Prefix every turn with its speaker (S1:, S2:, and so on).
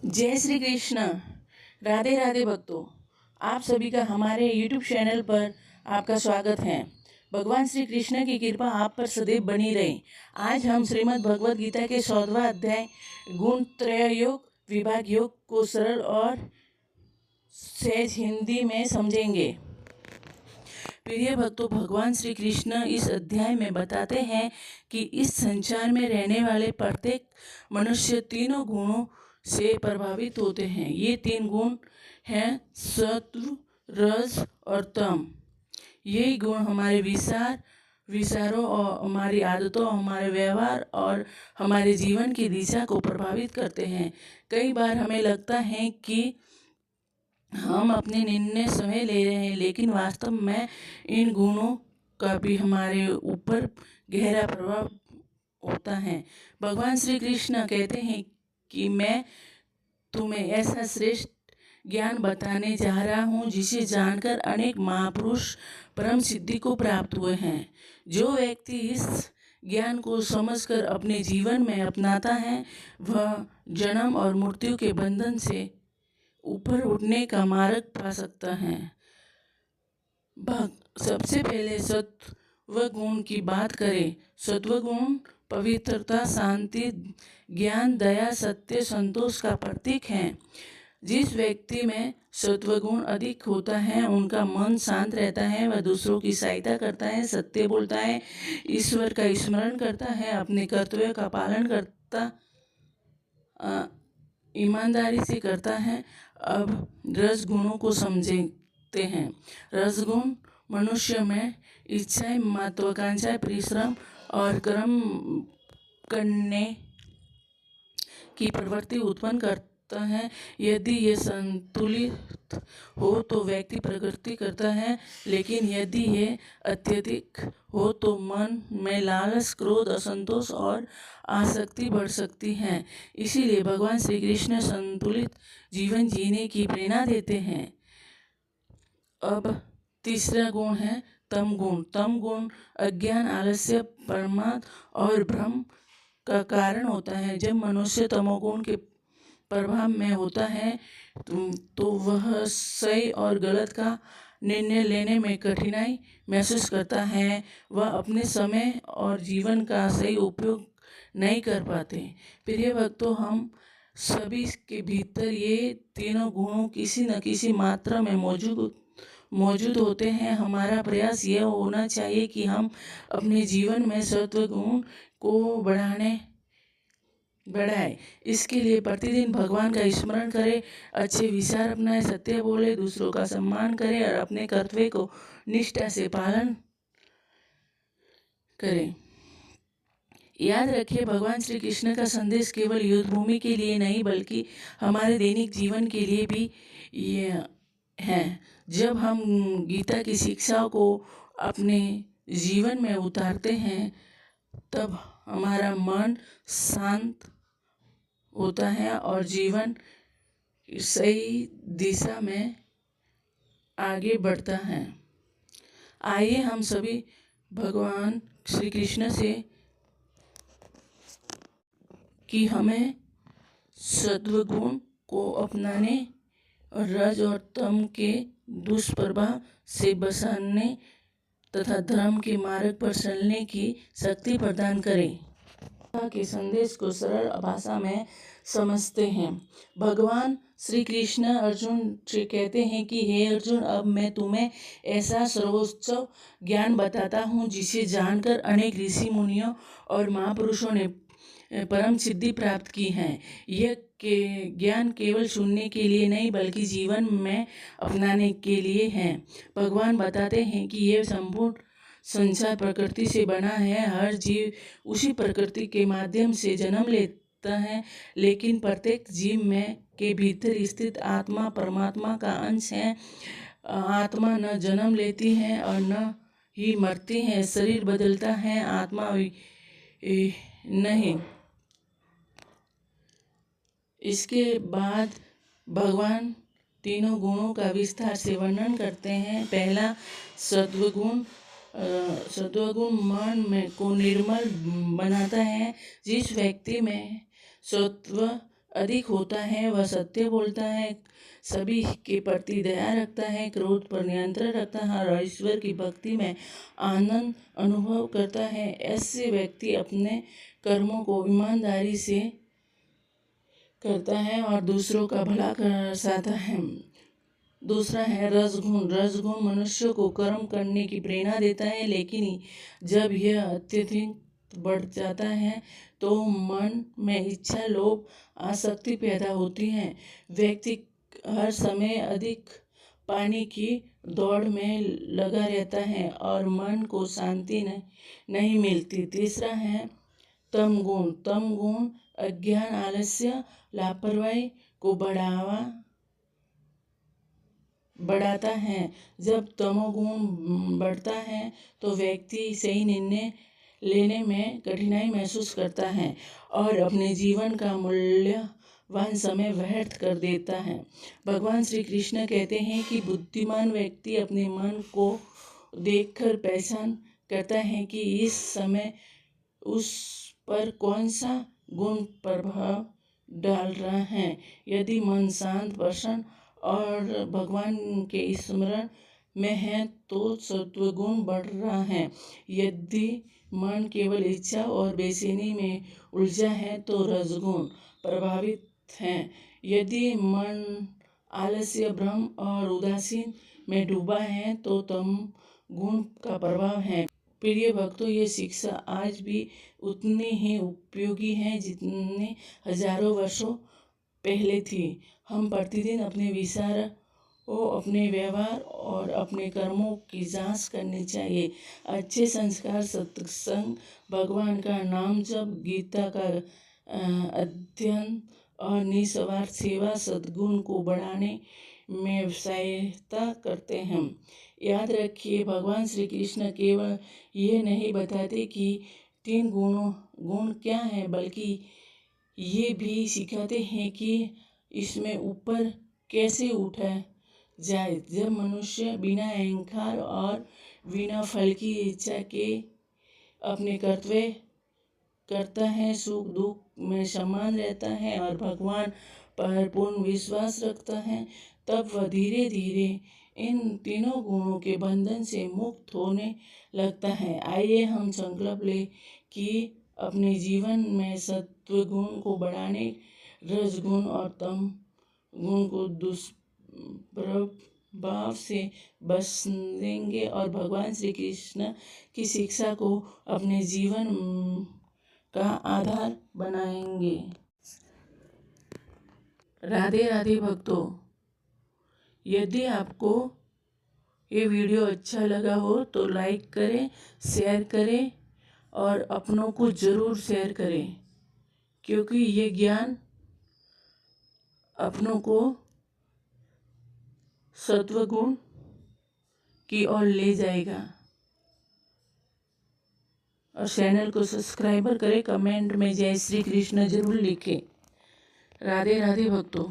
S1: जय श्री कृष्ण। राधे राधे भक्तों, आप सभी का हमारे YouTube चैनल पर आपका स्वागत है। भगवान श्री कृष्ण की कृपा आप पर सदैव बनी रहे। आज हम श्रीमद् भगवद गीता के 14वां अध्याय गुण त्रय योग विभाग योग को सरल और सहज हिंदी में समझेंगे। प्रिय भक्तों, भगवान श्री कृष्ण इस अध्याय में बताते हैं कि इस संसार में रहने वाले प्रत्येक मनुष्य तीनों गुणों से प्रभावित होते हैं। ये तीन गुण हैं सत्व, रज और तम। यही गुण हमारे विचारों और हमारी आदतों, हमारे व्यवहार और हमारे जीवन की दिशा को प्रभावित करते हैं। कई बार हमें लगता है कि हम अपने निर्णय स्वयं ले रहे हैं, लेकिन वास्तव में इन गुणों का भी हमारे ऊपर गहरा प्रभाव होता है। भगवान श्री कृष्ण कहते हैं कि मैं तुम्हें ऐसा श्रेष्ठ ज्ञान बताने जा रहा हूँ जिसे जानकर अनेक महापुरुष परम सिद्धि को प्राप्त हुए हैं। जो व्यक्ति इस ज्ञान को समझकर अपने जीवन में अपनाता है, वह जन्म और मृत्यु के बंधन से ऊपर उठने का मार्ग पा सकता है। सबसे पहले सत्व गुण की बात करें। सत्व गुण पवित्रता, शांति, ज्ञान, दया, सत्य, संतोष का प्रतीक है। जिस व्यक्ति में सत्व गुण अधिक होता है, उनका मन शांत रहता है, वह दूसरों की सहायता करता है, सत्य बोलता है, ईश्वर का स्मरण करता है, अपने कर्तव्य का पालन करता, ईमानदारी से करता है। अब रस गुणों को समझते हैं। रसगुण मनुष्य में इच्छाएं, महत्वाकांक्षाएं, परिश्रम और कर्म करने की प्रवृत्ति उत्पन्न करता है। यदि ये संतुलित हो तो व्यक्ति प्रगति करता है, लेकिन यदि ये अत्यधिक हो तो मन में लालच, क्रोध, असंतोष और आसक्ति बढ़ सकती है। इसीलिए भगवान श्री कृष्ण संतुलित जीवन जीने की प्रेरणा देते हैं। अब तीसरा गुण है तम गुण। तम गुण अज्ञान, आलस्य, प्रमाद और भ्रम का कारण होता है। जब मनुष्य तमोगुण के प्रभाव में होता है तो वह सही और गलत का निर्णय लेने में कठिनाई महसूस करता है। वह अपने समय और जीवन का सही उपयोग नहीं कर पाते। प्रिय भक्तों, हम सभी के भीतर ये तीनों गुणों किसी न किसी मात्रा में मौजूद होते हैं। हमारा प्रयास यह होना चाहिए कि हम अपने जीवन में सत्व गुण को बढ़ाए। इसके लिए प्रतिदिन भगवान का स्मरण करें, अच्छे विचार अपनाएं, सत्य बोले, दूसरों का सम्मान करें और अपने कर्तव्य को निष्ठा से पालन करें। याद रखिए, भगवान श्री कृष्ण का संदेश केवल युद्ध भूमि के लिए नहीं बल्कि हमारे दैनिक जीवन के लिए भी है। जब हम गीता की शिक्षाओं को अपने जीवन में उतारते हैं, तब हमारा मन शांत होता है और जीवन सही दिशा में आगे बढ़ता है। आइए हम सभी भगवान श्री कृष्ण से कि हमें सत्वगुण को अपनाने और रज और तम के दुष्प्रभाव से बचाने तथा धर्म के मार्ग पर चलने की शक्ति प्रदान करें। के संदेश को सरल भाषा में समझते हैं। भगवान श्री कृष्ण अर्जुन से कहते हैं कि हे अर्जुन, अब मैं तुम्हें ऐसा सर्वोच्च ज्ञान बताता हूँ जिसे जानकर अनेक ऋषि मुनियों और महापुरुषों ने परम सिद्धि प्राप्त की है। यह ज्ञान केवल सुनने के लिए नहीं बल्कि जीवन में अपनाने के लिए है। भगवान बताते हैं कि यह संपूर्ण संसार प्रकृति से बना है। हर जीव उसी प्रकृति के माध्यम से जन्म लेता है, लेकिन प्रत्येक जीव में के भीतर स्थित आत्मा परमात्मा का अंश है। आत्मा न जन्म लेती है और न ही मरती है। शरीर बदलता है, आत्मा नहीं। इसके बाद भगवान तीनों गुणों का विस्तार से वर्णन करते हैं। पहला सत्वगुण। सत्वगुण मन में को निर्मल बनाता है। जिस व्यक्ति में सत्व अधिक होता है, वह सत्य बोलता है, सभी के प्रति दया रखता है, क्रोध पर नियंत्रण रखता है और ईश्वर की भक्ति में आनंद अनुभव करता है। ऐसे व्यक्ति अपने कर्मों को ईमानदारी से करता है और दूसरों का भला कर चाहता है। दूसरा है रजगुण। रजगुण मनुष्य को कर्म करने की प्रेरणा देता है, लेकिन जब यह अत्यधिक बढ़ जाता है तो मन में इच्छा, लोभ, आसक्ति पैदा होती है। व्यक्ति हर समय अधिक पाने की दौड़ में लगा रहता है और मन को शांति नहीं मिलती। तीसरा है तम गुण। तम गुण अज्ञान, आलस्य, लापरवाही को बढ़ाता है। जब तमोगुण बढ़ता है तो व्यक्ति सही निर्णय लेने में कठिनाई महसूस करता है और अपने जीवन का मूल्यवान समय व्यर्थ कर देता है। भगवान श्री कृष्ण कहते हैं कि बुद्धिमान व्यक्ति अपने मन को देखकर पहचान करता है कि इस समय उस पर कौन सा गुण प्रभाव डाल रहा है। यदि मन शांत, प्रसन्न और भगवान के स्मरण में है तो सत्वगुण बढ़ रहा है। यदि मन केवल इच्छा और बेचैनी में उलझा है तो रजगुण प्रभावित है। यदि मन आलस्य, भ्रम और उदासीन में डूबा है तो तम गुण का प्रभाव है। प्रिय भक्तों, ये शिक्षा आज भी उतनी ही उपयोगी है जितने हजारों वर्षों पहले थी। हम प्रतिदिन अपने विचारों, अपने व्यवहार और अपने कर्मों की जांच करनी चाहिए। अच्छे संस्कार, सत्संग, भगवान का नाम जप, गीता का अध्ययन और निस्वार्थ सेवा सद्गुण को बढ़ाने में सहायता करते हैं। याद रखिए, भगवान श्री कृष्ण केवल ये नहीं बताते कि 3 गुण क्या है, बल्कि ये भी सिखाते हैं कि इसमें ऊपर कैसे उठा जाए। जब मनुष्य बिना अहंकार और बिना फल की इच्छा के अपने कर्तव्य करता है, सुख दुख में समान रहता है और भगवान पर पूर्ण विश्वास रखता है, तब वह धीरे धीरे इन तीनों गुणों के बंधन से मुक्त होने लगता है। आइए हम संकल्प लें कि अपने जीवन में सत्व गुण को बढ़ाने, रजगुण और तम गुण को दुष्प्रभाव से बचेंगे और भगवान श्री कृष्ण की शिक्षा को अपने जीवन का आधार बनाएंगे। राधे राधे भक्तों, यदि आपको ये वीडियो अच्छा लगा हो तो लाइक करें, शेयर करें और अपनों को ज़रूर शेयर करें, क्योंकि ये ज्ञान अपनों को सत्वगुण की ओर ले जाएगा। और चैनल को सब्सक्राइब करें, कमेंट में जय श्री कृष्ण जरूर लिखें। राधे राधे भक्तों।